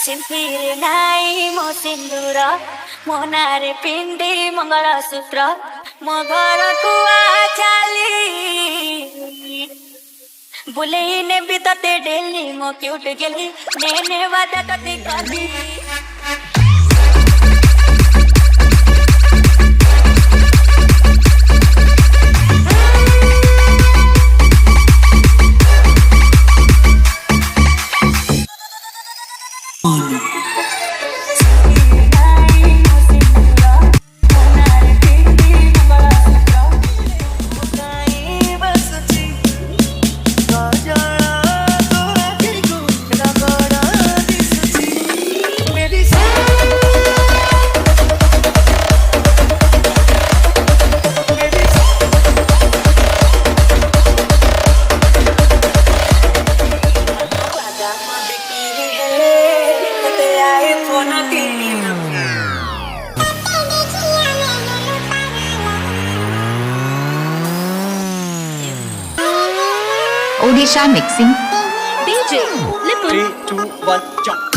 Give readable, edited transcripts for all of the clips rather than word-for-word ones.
सिंदूर नाई मो सिंदूर मो नारे पिंडी मंगलसूत्र मो घर को आचाली बुलेई ने भी तते डेली मो क्यूट गेली नेने वादा तते कली Odisha mixing. DJ, Lipun. 3, 2, 1, jump.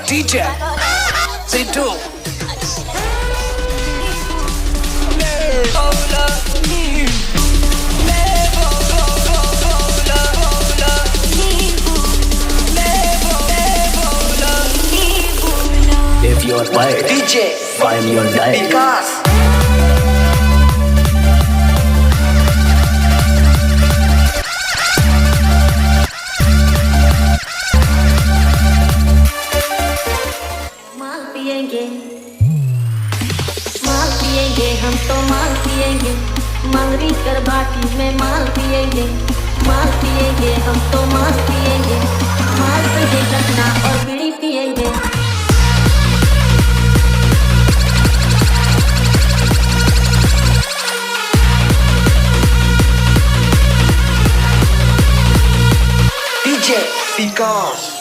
DJ, SIDDHANT. If you're wired, DJ, find your life. Because हम तो माल पिएंगे मंगरी कर बाटी में माल पिएंगे हम तो माल पिएंगे माल पे रखना और बीड़ी पिएंगे DJ, because